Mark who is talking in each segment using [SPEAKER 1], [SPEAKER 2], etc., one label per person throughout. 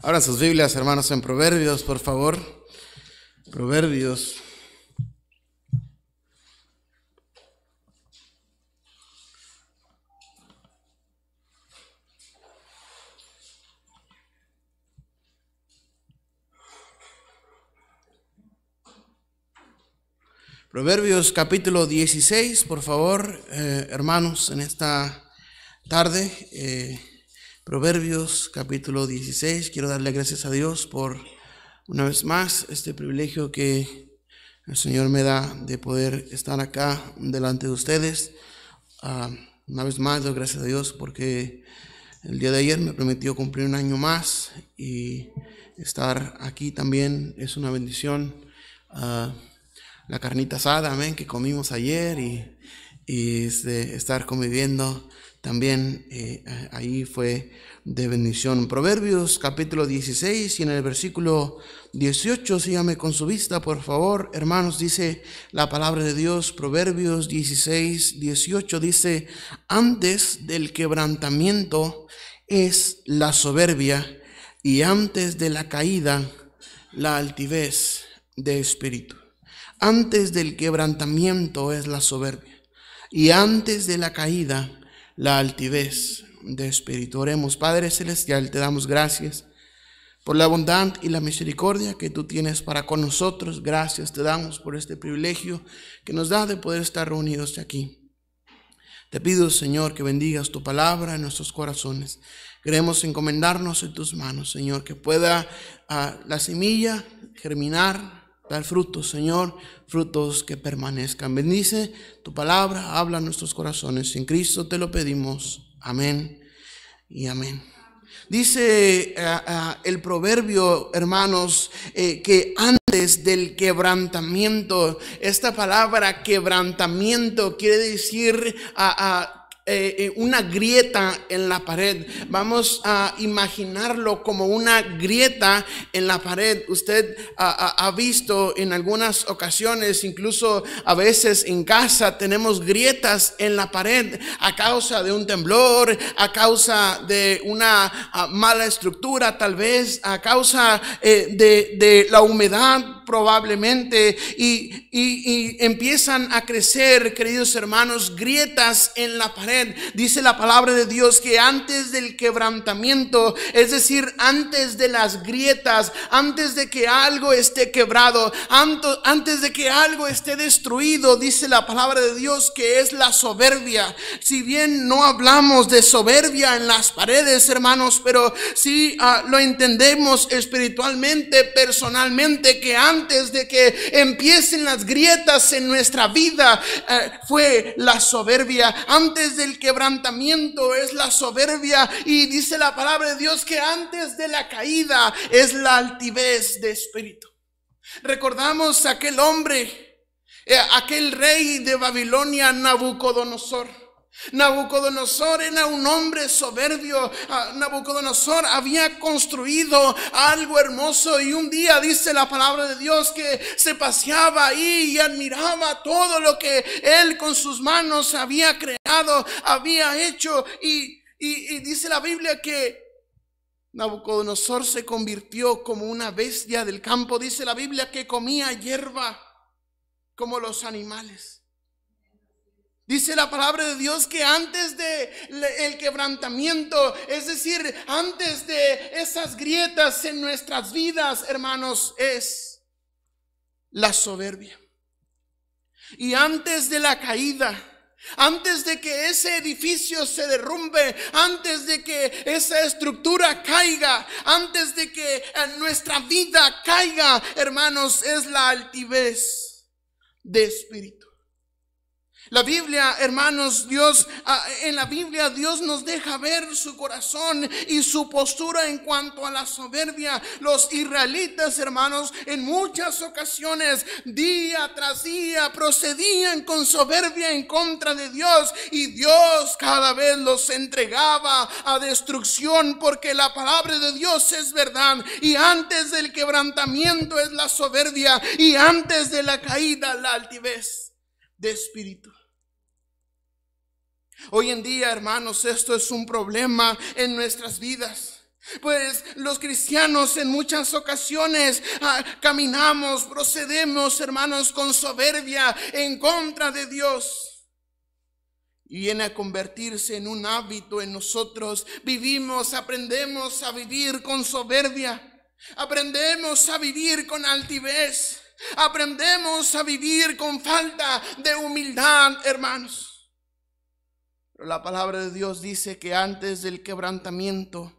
[SPEAKER 1] Abran sus Biblias, hermanos, en Proverbios, por favor. Proverbios. Proverbios capítulo 16, por favor, hermanos, en esta tarde. Proverbios capítulo 16. Quiero darle gracias a Dios por una vez más este privilegio que el Señor me da de poder estar acá delante de ustedes. Una vez más doy gracias a Dios porque el día de ayer me permitió cumplir un año más y estar aquí también es una bendición. La carnita asada, amén, que comimos ayer y estar conviviendo también ahí fue de bendición. Proverbios capítulo 16 y en el versículo 18, sígame con su vista, por favor, hermanos, dice la palabra de Dios. Proverbios 16, 18 dice: antes del quebrantamiento es la soberbia, y antes de la caída la altivez de espíritu. Antes del quebrantamiento es la soberbia, y antes de la caída la altivez de espíritu. Oremos. Padre celestial, te damos gracias por la bondad y la misericordia que tú tienes para con nosotros. Gracias te damos por este privilegio que nos da de poder estar reunidos aquí. Te pido, Señor, que bendigas tu palabra en nuestros corazones. Queremos encomendarnos en tus manos, Señor, que pueda la semilla germinar, dar frutos, Señor, frutos que permanezcan. Bendice tu palabra, habla en nuestros corazones. En Cristo te lo pedimos. Amén y amén. Dice el proverbio, hermanos, que antes del quebrantamiento, esta palabra quebrantamiento quiere decir una grieta en la pared. Vamos a imaginarlo como una grieta en la pared. Usted ha visto en algunas ocasiones, incluso a veces en casa, tenemos grietas en la pared a causa de un temblor, a causa de una mala estructura, tal vez a causa de la humedad probablemente, y empiezan a crecer, queridos hermanos, grietas en la pared. Dice la palabra de Dios que antes del quebrantamiento, es decir, antes de las grietas, antes de que algo esté quebrado, antes de que algo esté destruido, dice la palabra de Dios que es la soberbia. Si bien no hablamos de soberbia en las paredes, hermanos, pero sí lo entendemos espiritualmente, personalmente, que antes de que empiecen las grietas en nuestra vida fue la soberbia. Antes del quebrantamiento es la soberbia, y dice la palabra de Dios que antes de la caída es la altivez de espíritu. Recordamos aquel hombre, aquel rey de Babilonia, Nabucodonosor. Nabucodonosor era un hombre soberbio. Nabucodonosor había construido algo hermoso, y un día dice la palabra de Dios que se paseaba ahí y admiraba todo lo que él con sus manos había creado, había hecho, y dice la Biblia que Nabucodonosor se convirtió como una bestia del campo. Dice la Biblia que comía hierba como los animales. Dice la palabra de Dios que antes de el quebrantamiento, es decir, antes de esas grietas en nuestras vidas, hermanos, es la soberbia. Y antes de la caída, antes de que ese edificio se derrumbe, antes de que esa estructura caiga, antes de que nuestra vida caiga, hermanos, es la altivez de espíritu. La Biblia, hermanos, en la Biblia Dios nos deja ver su corazón y su postura en cuanto a la soberbia. Los israelitas, hermanos, en muchas ocasiones, día tras día, procedían con soberbia en contra de Dios, y Dios cada vez los entregaba a destrucción, porque la palabra de Dios es verdad. Y antes del quebrantamiento es la soberbia, y antes de la caída la altivez de espíritu. Hoy en día, hermanos, esto es un problema en nuestras vidas. Pues los cristianos en muchas ocasiones caminamos, procedemos, hermanos, con soberbia en contra de Dios. Y viene a convertirse en un hábito en nosotros. Vivimos, aprendemos a vivir con soberbia. Aprendemos a vivir con altivez. Aprendemos a vivir con falta de humildad, hermanos. Pero la palabra de Dios dice que antes del quebrantamiento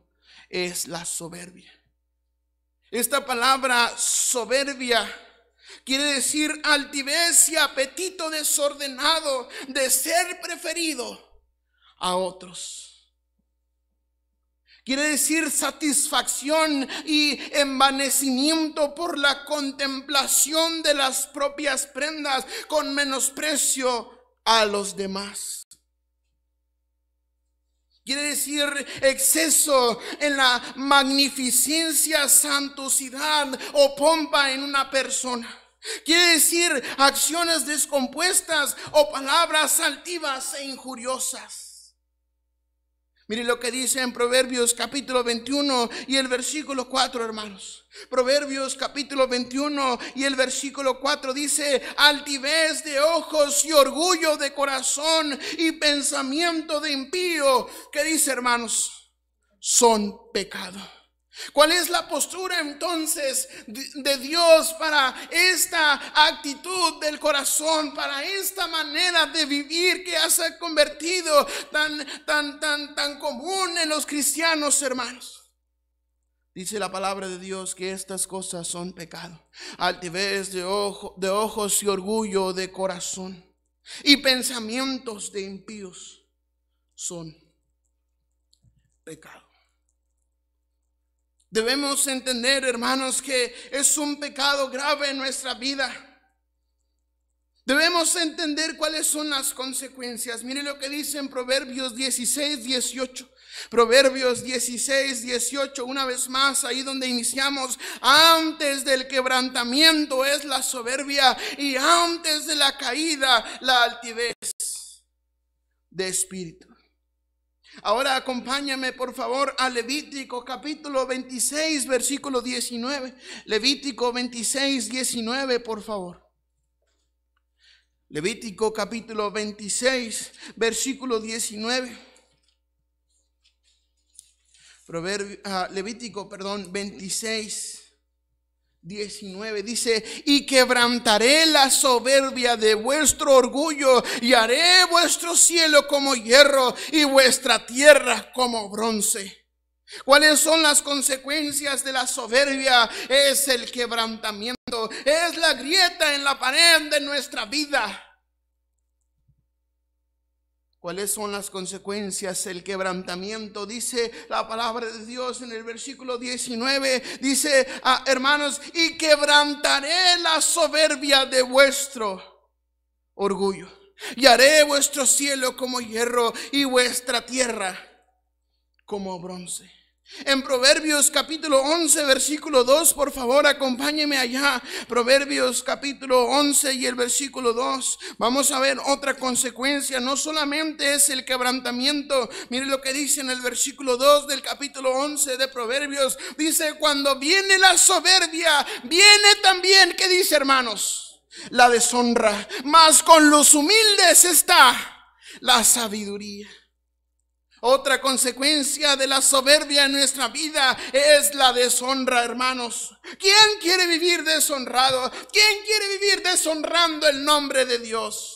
[SPEAKER 1] es la soberbia. Esta palabra soberbia quiere decir altivez y apetito desordenado de ser preferido a otros. Quiere decir satisfacción y envanecimiento por la contemplación de las propias prendas con menosprecio a los demás. Quiere decir exceso en la magnificencia, suntuosidad o pompa en una persona. Quiere decir acciones descompuestas o palabras altivas e injuriosas. Mire lo que dice en Proverbios capítulo 21 y el versículo 4, hermanos. Proverbios capítulo 21 y el versículo 4 dice: altivez de ojos y orgullo de corazón y pensamiento de impío. ¿Qué dice, hermanos? Son pecado. ¿Cuál es la postura entonces de Dios para esta actitud del corazón, para esta manera de vivir que se ha convertido tan común en los cristianos, hermanos? Dice la palabra de Dios que estas cosas son pecado. Altivez de ojos y orgullo de corazón y pensamientos de impíos son pecado. Debemos entender, hermanos, que es un pecado grave en nuestra vida. Debemos entender cuáles son las consecuencias. Mire lo que dice en Proverbios 16, 18. Proverbios 16, 18, una vez más, ahí donde iniciamos. Antes del quebrantamiento es la soberbia, y antes de la caída la altivez de espíritu. Ahora acompáñame por favor a Levítico capítulo 26 versículo 19. Levítico 26, 19, por favor. Levítico capítulo 26 versículo 19. Levítico 26, 19 dice: y quebrantaré la soberbia de vuestro orgullo, y haré vuestro cielo como hierro y vuestra tierra como bronce. ¿Cuáles son las consecuencias de la soberbia? Es el quebrantamiento, es la grieta en la pared de nuestra vida. ¿Cuáles son las consecuencias? El quebrantamiento. Dice la palabra de Dios en el versículo 19. Dice, hermanos, y quebrantaré la soberbia de vuestro orgullo, y haré vuestro cielo como hierro y vuestra tierra como bronce. En Proverbios capítulo 11 versículo 2, por favor acompáñeme allá. Proverbios capítulo 11 y el versículo 2. Vamos a ver otra consecuencia. No solamente es el quebrantamiento. Mire lo que dice en el versículo 2 del capítulo 11 de Proverbios. Dice: cuando viene la soberbia, viene también, ¿qué dice, hermanos? La deshonra. Mas con los humildes está la sabiduría. Otra consecuencia de la soberbia en nuestra vida es la deshonra, hermanos. ¿Quién quiere vivir deshonrado? ¿Quién quiere vivir deshonrando el nombre de Dios?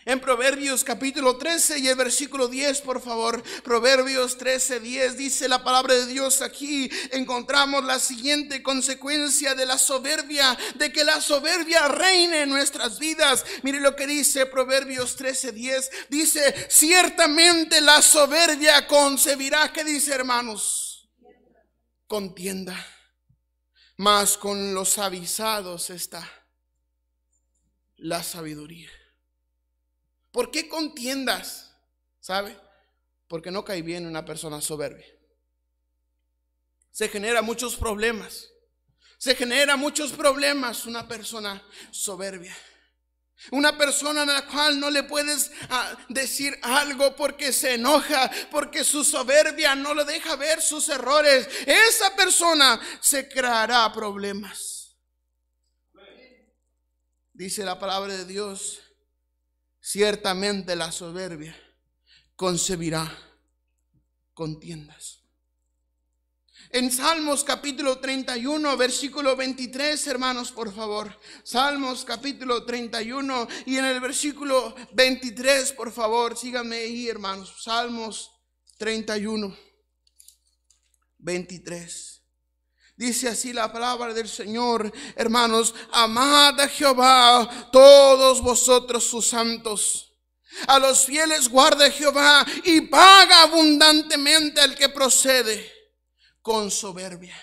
[SPEAKER 1] En Proverbios capítulo 13 y el versículo 10, por favor. Proverbios 13, 10 dice la palabra de Dios. Aquí encontramos la siguiente consecuencia de la soberbia, de que la soberbia reine en nuestras vidas. Mire lo que dice Proverbios 13, 10. Dice: ciertamente la soberbia concebirá, ¿qué dice, hermanos? Contienda. Mas con los avisados está la sabiduría. ¿Por qué contiendas? ¿Sabe? Porque no cae bien una persona soberbia. Se genera muchos problemas. Se genera muchos problemas una persona soberbia. Una persona a la cual no le puedes decir algo porque se enoja, porque su soberbia no le deja ver sus errores. Esa persona se creará problemas. Dice la palabra de Dios: ciertamente la soberbia concebirá contiendas. En Salmos capítulo 31, versículo 23, hermanos, por favor. Salmos capítulo 31 y en el versículo 23, por favor, síganme ahí, hermanos. Salmos 31, 23. Dice así la palabra del Señor, hermanos: amad a Jehová todos vosotros sus santos. A los fieles guarda Jehová y paga abundantemente al que procede con soberbia.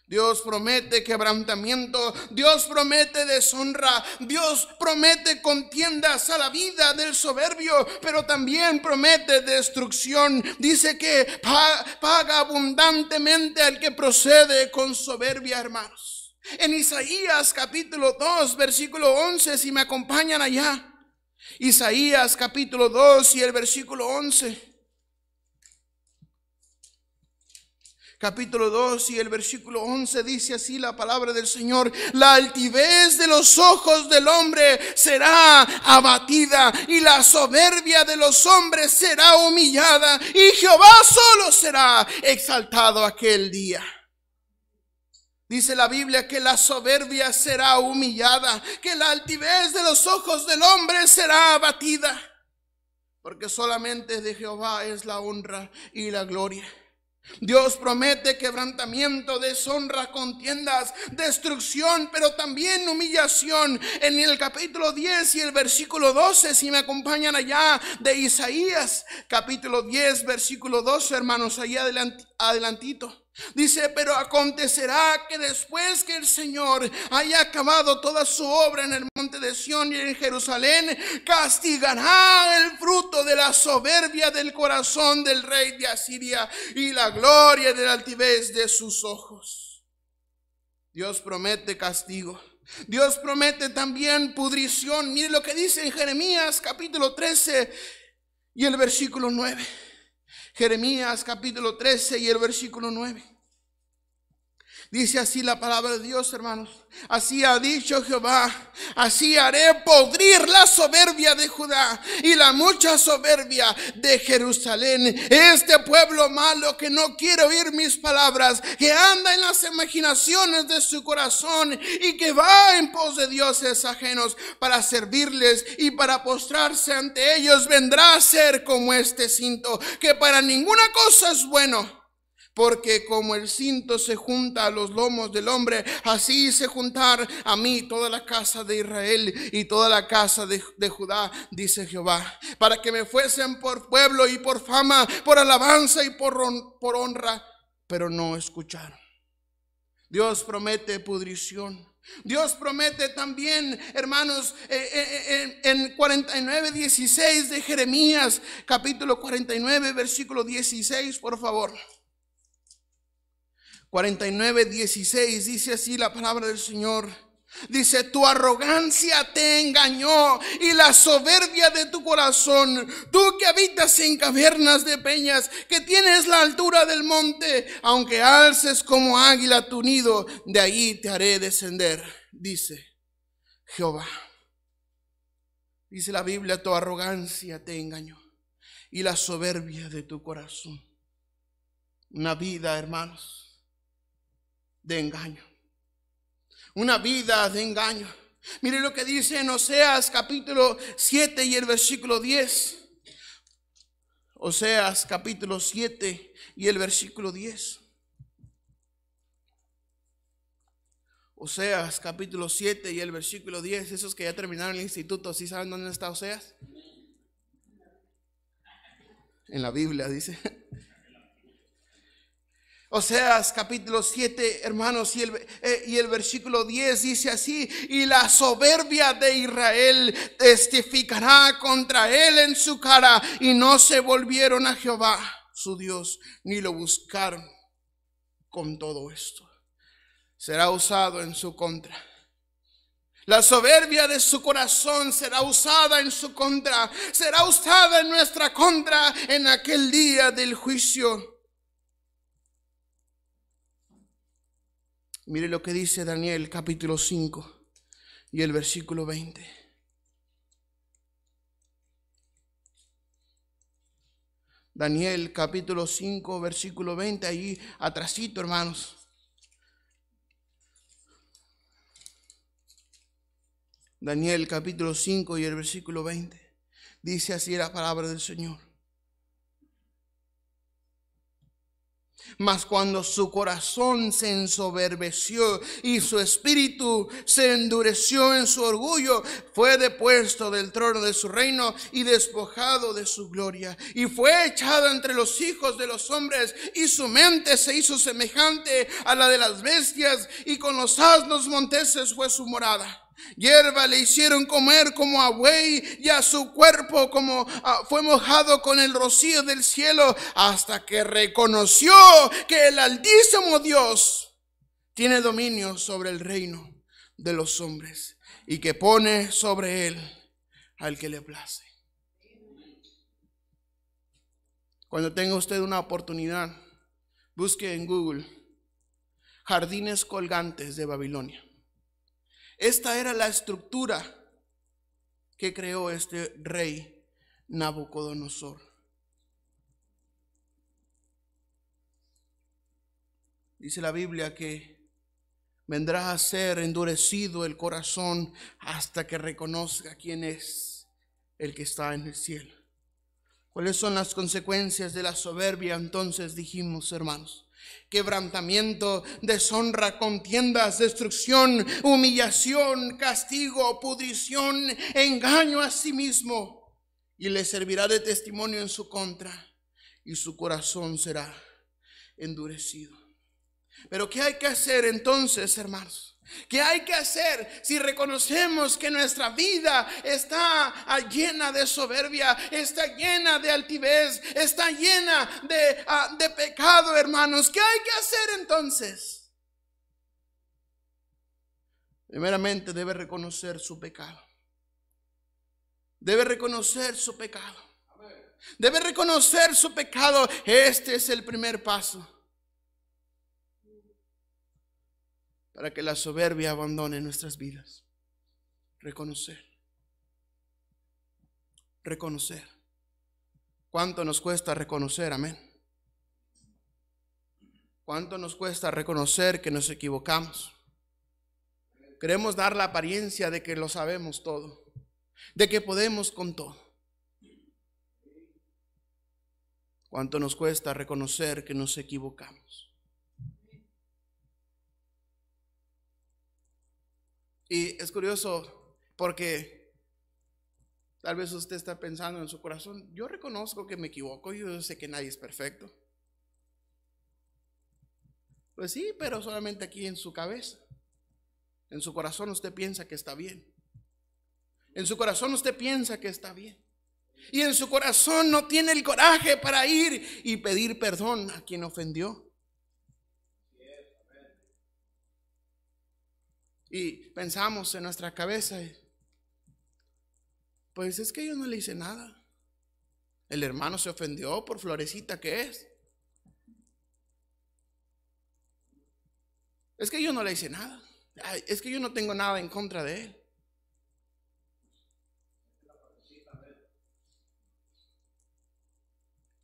[SPEAKER 1] Dios promete quebrantamiento, Dios promete deshonra, Dios promete contiendas a la vida del soberbio, pero también promete destrucción. Dice que paga abundantemente al que procede con soberbia, hermanos. En Isaías capítulo 2, versículo 11, si me acompañan allá. Isaías capítulo 2 y el versículo 11. Capítulo 2 y el versículo 11 dice así la palabra del Señor: la altivez de los ojos del hombre será abatida, y la soberbia de los hombres será humillada, y Jehová solo será exaltado aquel día. Dice la Biblia que la soberbia será humillada, que la altivez de los ojos del hombre será abatida, porque solamente de Jehová es la honra y la gloria. Dios promete quebrantamiento, deshonra, contiendas, destrucción, pero también humillación. En el capítulo 10 y el versículo 12, si me acompañan allá, de Isaías, capítulo 10, versículo 12, hermanos, allá adelantito. Dice: pero acontecerá que después que el Señor haya acabado toda su obra en el monte de Sión y en Jerusalén, castigará el fruto de la soberbia del corazón del rey de Asiria y la gloria de la altivez de sus ojos. Dios promete castigo. Dios promete también pudrición. Mire lo que dice en Jeremías capítulo 13 y el versículo 9. Jeremías capítulo 13 y el versículo 9. Dice así la palabra de Dios, hermanos: así ha dicho Jehová, así haré podrir la soberbia de Judá y la mucha soberbia de Jerusalén. Este pueblo malo que no quiere oír mis palabras, que anda en las imaginaciones de su corazón y que va en pos de dioses ajenos para servirles y para postrarse ante ellos, vendrá a ser como este cinto, que para ninguna cosa es bueno. Porque como el cinto se junta a los lomos del hombre, así se juntar a mí toda la casa de Israel y toda la casa de Judá, dice Jehová, para que me fuesen por pueblo y por fama, por alabanza y por honra, pero no escucharon. Dios promete pudrición. Dios promete también, hermanos, en 49:16 de Jeremías, capítulo 49, versículo 16, por favor. 49:16 dice así la palabra del Señor. Dice: tu arrogancia te engañó y la soberbia de tu corazón, tú que habitas en cavernas de peñas, que tienes la altura del monte, aunque alces como águila tu nido, de ahí te haré descender, dice Jehová. Dice la Biblia: tu arrogancia te engañó y la soberbia de tu corazón. Una vida, hermanos, de engaño. Una vida de engaño. Mire lo que dice en Oseas capítulo 7 y el versículo 10. Oseas capítulo 7 y el versículo 10. Oseas capítulo 7 y el versículo 10. Esos que ya terminaron el instituto, ¿sí saben dónde está Oseas? En la Biblia dice. Oseas capítulo 7, hermanos, y el versículo 10 dice así: y la soberbia de Israel testificará contra él en su cara, y no se volvieron a Jehová su Dios, ni lo buscaron. Con todo esto será usado en su contra. La soberbia de su corazón será usada en su contra, será usada en nuestra contra en aquel día del juicio. Mire lo que dice Daniel capítulo 5 y el versículo 20. Daniel capítulo 5 versículo 20, allí atrasito, hermanos. Daniel capítulo 5 y el versículo 20. Dice así la palabra del Señor. Mas cuando su corazón se ensoberbeció y su espíritu se endureció en su orgullo, fue depuesto del trono de su reino y despojado de su gloria. Y fue echado entre los hijos de los hombres, y su mente se hizo semejante a la de las bestias, y con los asnos monteses fue su morada. Hierba le hicieron comer como a buey, y a su cuerpo como fue mojado con el rocío del cielo, hasta que reconoció que el Altísimo Dios tiene dominio sobre el reino de los hombres, y que pone sobre él al que le place. Cuando tenga usted una oportunidad, busque en Google jardines colgantes de Babilonia. Esta era la estructura que creó este rey Nabucodonosor. Dice la Biblia que vendrá a ser endurecido el corazón hasta que reconozca quién es el que está en el cielo. ¿Cuáles son las consecuencias de la soberbia? Entonces dijimos, hermanos: quebrantamiento, deshonra, contiendas, destrucción, humillación, castigo, pudrición, engaño a sí mismo, y le servirá de testimonio en su contra, y su corazón será endurecido. Pero ¿qué hay que hacer entonces, hermanos? ¿Qué hay que hacer si reconocemos que nuestra vida está llena de soberbia, está llena de altivez, está llena de pecado, hermanos? ¿Qué hay que hacer entonces? Primeramente debe reconocer su pecado. Debe reconocer su pecado. Debe reconocer su pecado. Este es el primer paso para que la soberbia abandone nuestras vidas. Reconocer. Reconocer. ¿Cuánto nos cuesta reconocer? Amén. ¿Cuánto nos cuesta reconocer que nos equivocamos? Queremos dar la apariencia de que lo sabemos todo, de que podemos con todo. ¿Cuánto nos cuesta reconocer que nos equivocamos? Y es curioso porque tal vez usted está pensando en su corazón: yo reconozco que me equivoco, yo sé que nadie es perfecto. Pues sí, pero solamente aquí en su cabeza. En su corazón usted piensa que está bien. En su corazón usted piensa que está bien. Y en su corazón no tiene el coraje para ir y pedir perdón a quien ofendió. Y pensamos en nuestra cabeza: pues es que yo no le hice nada. El hermano se ofendió por florecita que es. Es que yo no le hice nada. Ay, es que yo no tengo nada en contra de él.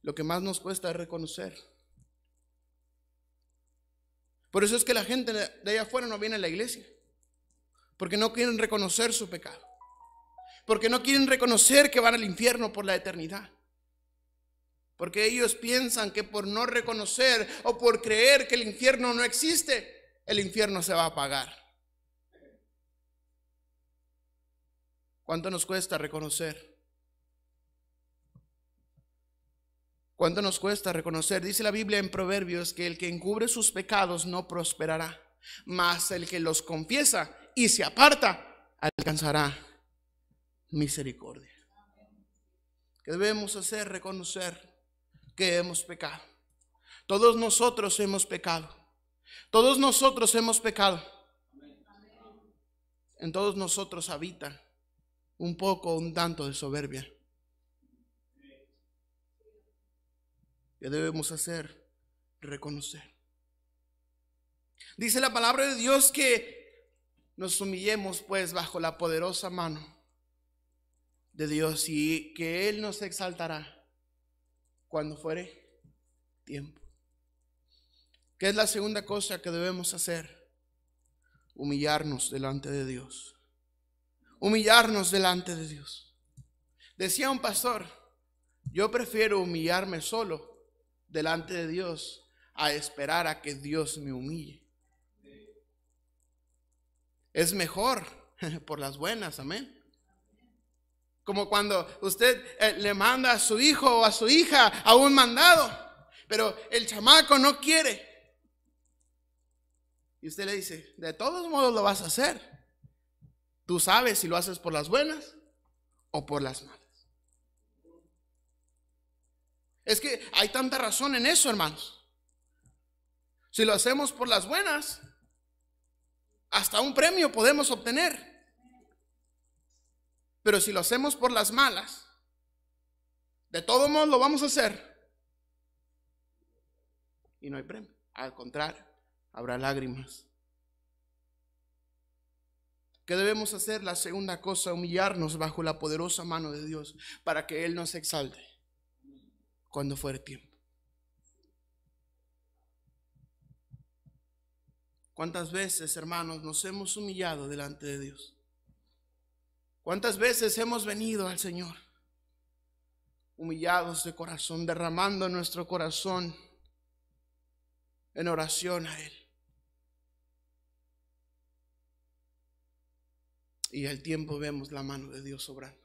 [SPEAKER 1] Lo que más nos cuesta es reconocer. Por eso es que la gente de allá afuera no viene a la iglesia, porque no quieren reconocer su pecado, porque no quieren reconocer que van al infierno por la eternidad, porque ellos piensan que por no reconocer o por creer que el infierno no existe, el infierno se va a pagar. ¿Cuánto nos cuesta reconocer? ¿Cuánto nos cuesta reconocer? Dice la Biblia en Proverbios que el que encubre sus pecados no prosperará, mas el que los confiesa y se aparta alcanzará misericordia. ¿Qué debemos hacer? Reconocer que hemos pecado. Todos nosotros hemos pecado. Todos nosotros hemos pecado. en todos nosotros habita un poco, un tanto de soberbia. ¿Qué debemos hacer? Reconocer. Dice la palabra de Dios que nos humillemos pues bajo la poderosa mano de Dios y que Él nos exaltará cuando fuere tiempo. ¿Qué es la segunda cosa que debemos hacer? Humillarnos delante de Dios. Humillarnos delante de Dios. Decía un pastor, yo prefiero humillarme solo delante de Dios a esperar a que Dios me humille. Es mejor por las buenas, amén. Como cuando usted le manda a su hijo o a su hija a un mandado, pero el chamaco no quiere. Y usted le dice, de todos modos lo vas a hacer. Tú sabes si lo haces por las buenas o por las malas. Es que hay tanta razón en eso, hermanos. Si lo hacemos por las buenas, hasta un premio podemos obtener. Pero si lo hacemos por las malas, de todos modos lo vamos a hacer. Y no hay premio. Al contrario, habrá lágrimas. ¿Qué debemos hacer? La segunda cosa, humillarnos bajo la poderosa mano de Dios para que Él nos exalte cuando fuere tiempo. ¿Cuántas veces, hermanos, nos hemos humillado delante de Dios? ¿Cuántas veces hemos venido al Señor humillados de corazón, derramando nuestro corazón en oración a Él? Y al tiempo vemos la mano de Dios obrando.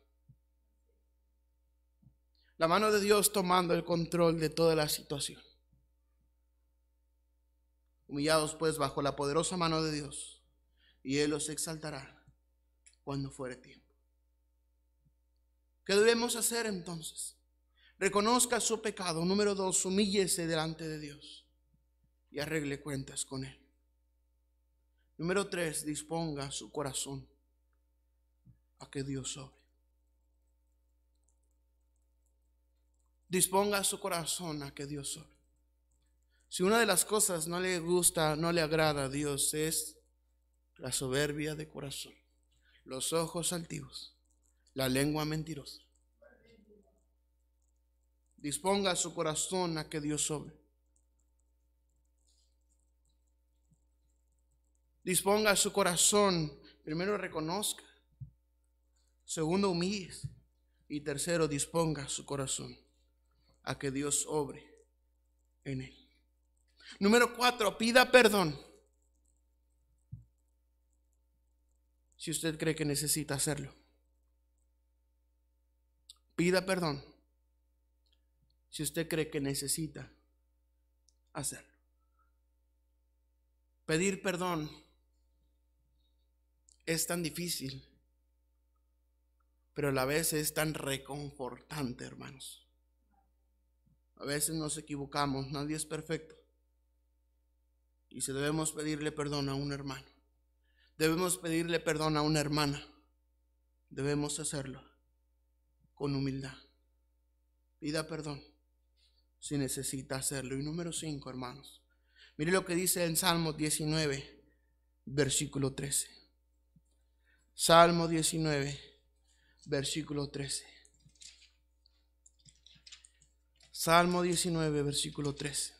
[SPEAKER 1] La mano de Dios tomando el control de toda la situación. Humillados pues bajo la poderosa mano de Dios, y Él los exaltará cuando fuere tiempo. ¿Qué debemos hacer entonces? Reconozca su pecado. Número 2, humíllese delante de Dios y arregle cuentas con Él. Número 3, disponga su corazón a que Dios obre. Disponga su corazón a que Dios obre. Si una de las cosas no le gusta, no le agrada a Dios, es la soberbia de corazón, los ojos altivos, la lengua mentirosa. Disponga su corazón a que Dios obre. Disponga su corazón. Primero, reconozca. Segundo, humíllese. Y tercero, disponga su corazón a que Dios obre en él. Número 4, pida perdón. Si usted cree que necesita hacerlo. Pida perdón. Si usted cree que necesita hacerlo. Pedir perdón es tan difícil, pero a la vez es tan reconfortante, hermanos. A veces nos equivocamos, nadie es perfecto. Y si debemos pedirle perdón a un hermano, debemos pedirle perdón a una hermana, debemos hacerlo con humildad. Pida perdón si necesita hacerlo. Y número 5, hermanos, mire lo que dice en Salmo 19, versículo 13. Salmo 19, versículo 13. Salmo 19, versículo 13.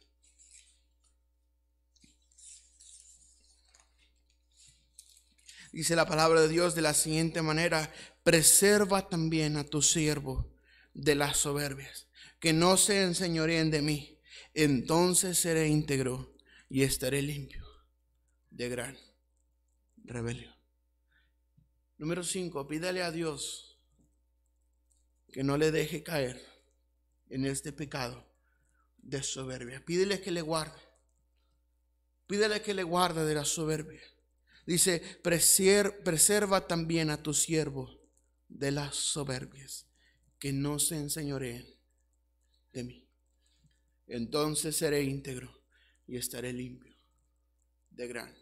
[SPEAKER 1] Dice la palabra de Dios de la siguiente manera: preserva también a tu siervo de las soberbias, que no se enseñoreen de mí. Entonces seré íntegro y estaré limpio de gran rebelión. Número 5, pídale a Dios que no le deje caer en este pecado de soberbia. Pídele que le guarde. Pídele que le guarde de la soberbia. Dice, preserva también a tu siervo de las soberbias, que no se enseñoreen de mí. Entonces seré íntegro y estaré limpio de gran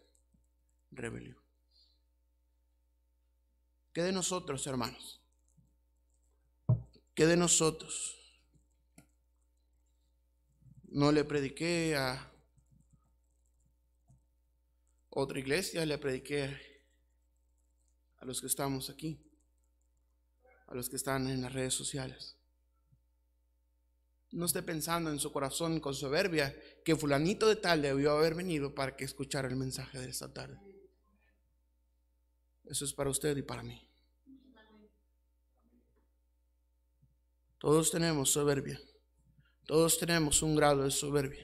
[SPEAKER 1] rebelión. ¿Qué de nosotros, hermanos? ¿Qué de nosotros? No le prediqué a otra iglesia, le prediqué a los que estamos aquí, a los que están en las redes sociales. No esté pensando en su corazón con soberbia que fulanito de tal debió haber venido para que escuchara el mensaje de esta tarde. Eso es para usted y para mí. Todos tenemos soberbia. Todos tenemos un grado de soberbia.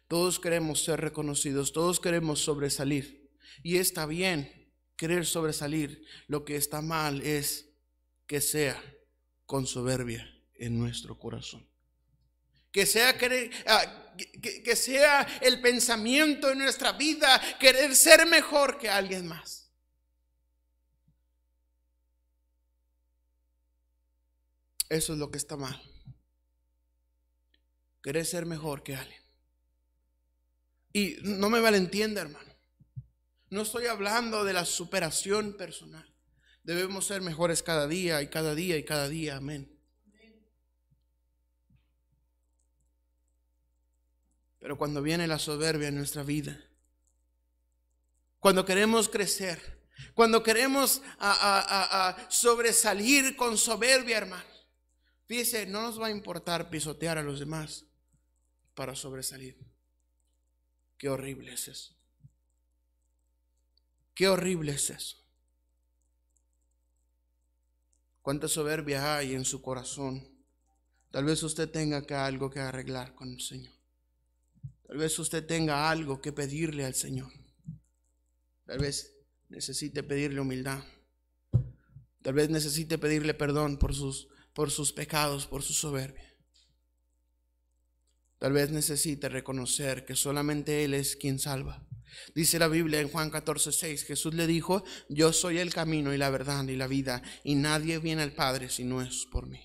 [SPEAKER 1] Todos queremos ser reconocidos. Todos queremos sobresalir. Y está bien querer sobresalir. Lo que está mal es que sea con soberbia en nuestro corazón. Que sea que sea el pensamiento de nuestra vida querer ser mejor que alguien más. Eso es lo que está mal. Querer ser mejor que alguien. Y no me malentienda, hermano. No estoy hablando de la superación personal. Debemos ser mejores cada día y cada día y cada día. Amén. Pero cuando viene la soberbia en nuestra vida, cuando queremos crecer, cuando queremos sobresalir con soberbia, hermano, fíjese, no nos va a importar pisotear a los demás para sobresalir. Qué horrible es eso. Qué horrible es eso. Cuánta soberbia hay en su corazón. Tal vez usted tenga algo que arreglar con el Señor. Tal vez usted tenga algo que pedirle al Señor. Tal vez necesite pedirle humildad. Tal vez necesite pedirle perdón por sus pecados, por su soberbia. Tal vez necesite reconocer que solamente Él es quien salva. Dice la Biblia en Juan 14:6, Jesús le dijo: yo soy el camino y la verdad y la vida, y nadie viene al Padre si no es por mí.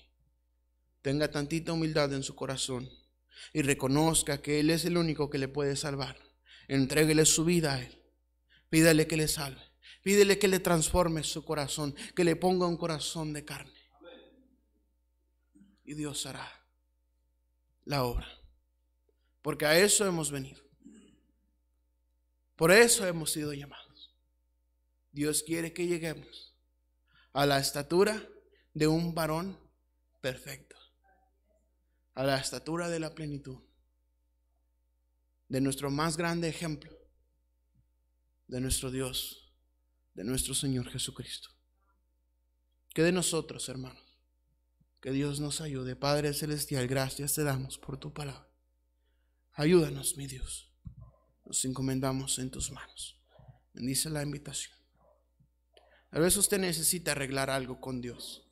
[SPEAKER 1] Tenga tantita humildad en su corazón y reconozca que Él es el único que le puede salvar. Entréguele su vida a Él. Pídale que le salve. Pídele que le transforme su corazón, que le ponga un corazón de carne. Y Dios hará la obra. Porque a eso hemos venido. Por eso hemos sido llamados. Dios quiere que lleguemos a la estatura de un varón perfecto. A la estatura de la plenitud. De nuestro más grande ejemplo. De nuestro Dios. De nuestro Señor Jesucristo. ¿Qué de nosotros, hermanos? Que Dios nos ayude. Padre Celestial, gracias te damos por tu palabra. Ayúdanos, mi Dios. Nos encomendamos en tus manos. Bendice la invitación. A veces usted necesita arreglar algo con Dios.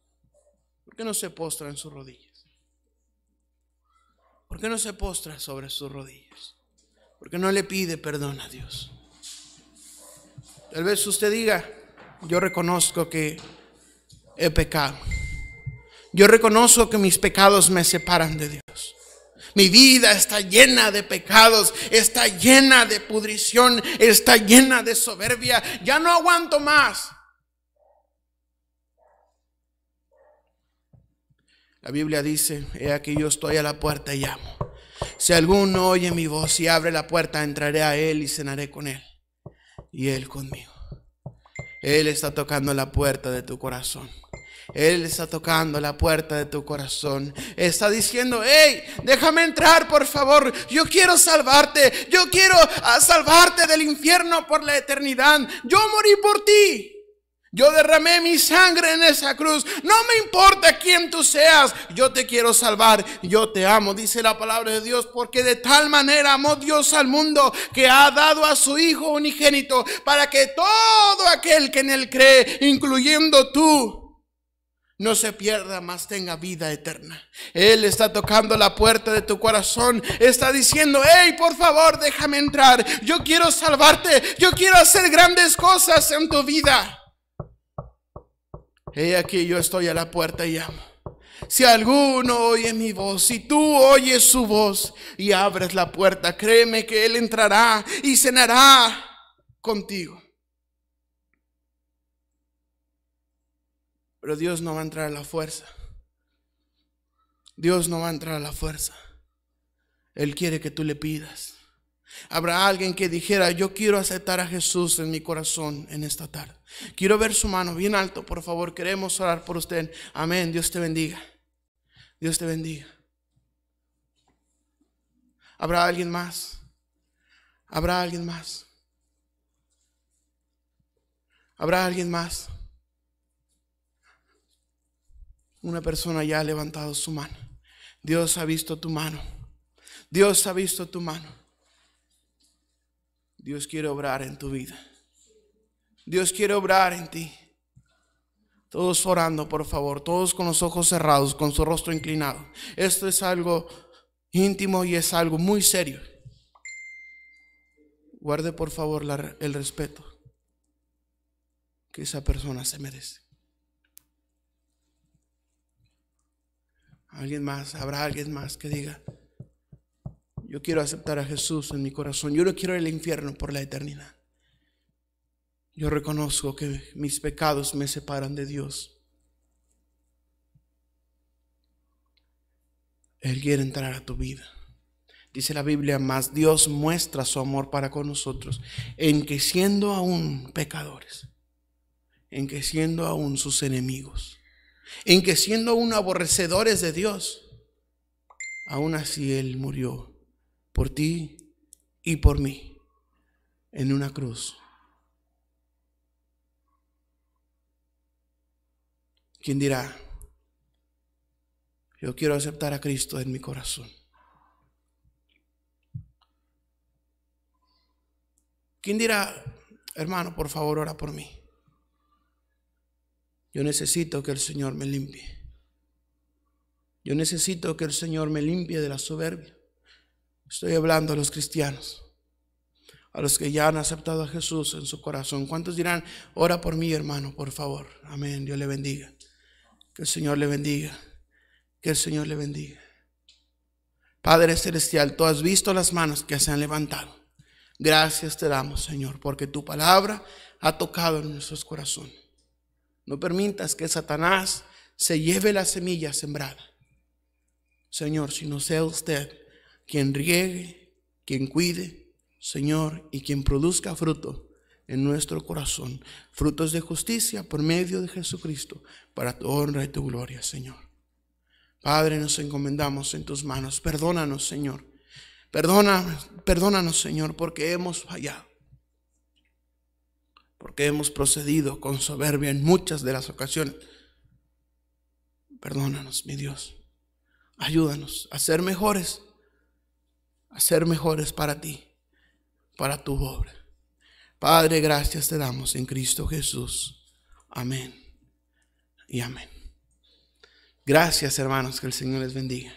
[SPEAKER 1] ¿Por qué no se postra en sus rodillas? ¿Por qué no se postra sobre sus rodillas? ¿Por qué no le pide perdón a Dios? Tal vez usted diga: yo reconozco que he pecado. Yo reconozco que mis pecados me separan de Dios. Mi vida está llena de pecados, está llena de pudrición, está llena de soberbia. Ya no aguanto más. La Biblia dice: he aquí yo estoy a la puerta y llamo. Si alguno oye mi voz y abre la puerta, entraré a él y cenaré con él y él conmigo. Él está tocando la puerta de tu corazón. Él está tocando la puerta de tu corazón. Está diciendo: hey, déjame entrar, por favor. Yo quiero salvarte. Yo quiero salvarte del infierno por la eternidad. Yo morí por ti. Yo derramé mi sangre en esa cruz. No me importa quién tú seas. Yo te quiero salvar. Yo te amo, dice la palabra de Dios. Porque de tal manera amó Dios al mundo, que ha dado a su Hijo unigénito, para que todo aquel que en él cree, incluyendo tú, no se pierda, mas tenga vida eterna. Él está tocando la puerta de tu corazón. Está diciendo: hey, por favor, déjame entrar. Yo quiero salvarte. Yo quiero hacer grandes cosas en tu vida. He aquí yo estoy a la puerta y llamo. Si alguno oye mi voz, si tú oyes su voz y abres la puerta, créeme que Él entrará y cenará contigo. Pero Dios no va a entrar a la fuerza. Dios no va a entrar a la fuerza. Él quiere que tú le pidas. Habrá alguien que dijera: yo quiero aceptar a Jesús en mi corazón en esta tarde. Quiero ver su mano bien alto, por favor. Queremos orar por usted. Amén. Dios te bendiga. Dios te bendiga. ¿Habrá alguien más? ¿Habrá alguien más? ¿Habrá alguien más? Una persona ya ha levantado su mano. Dios ha visto tu mano. Dios ha visto tu mano. Dios quiere obrar en tu vida. Dios quiere obrar en ti. Todos orando, por favor. Todos con los ojos cerrados, con su rostro inclinado. Esto es algo íntimo y es algo muy serio. Guarde, por favor, el respeto que esa persona se merece. ¿Alguien más? ¿Habrá alguien más que diga: yo quiero aceptar a Jesús en mi corazón? Yo no quiero ir al infierno por la eternidad. Yo reconozco que mis pecados me separan de Dios. Él quiere entrar a tu vida. Dice la Biblia: mas Dios muestra su amor para con nosotros, en que siendo aún pecadores, en que siendo aún sus enemigos, en que siendo aún aborrecedores de Dios, aún así Él murió por ti y por mí en una cruz. ¿Quién dirá: yo quiero aceptar a Cristo en mi corazón? ¿Quién dirá: hermano, por favor, ora por mí? Yo necesito que el Señor me limpie. Yo necesito que el Señor me limpie de la soberbia. Estoy hablando a los cristianos, a los que ya han aceptado a Jesús en su corazón. ¿Cuántos dirán: ora por mí, hermano, por favor? Amén. Dios le bendiga. Que el Señor le bendiga. Que el Señor le bendiga. Padre celestial, tú has visto las manos que se han levantado. Gracias te damos, Señor, porque tu palabra ha tocado en nuestros corazones. No permitas que Satanás se lleve la semilla sembrada, Señor, sino sea usted quien riegue, quien cuide, Señor, y quien produzca fruto en nuestro corazón, frutos de justicia por medio de Jesucristo, para tu honra y tu gloria, Señor. Padre, nos encomendamos en tus manos. Perdónanos, Señor. Perdónanos, Señor, porque hemos fallado, porque hemos procedido con soberbia en muchas de las ocasiones. Perdónanos, mi Dios. Ayúdanos a ser mejores para ti, para tu obra. Padre, gracias te damos en Cristo Jesús. Amén y amén. Gracias, hermanos, que el Señor les bendiga.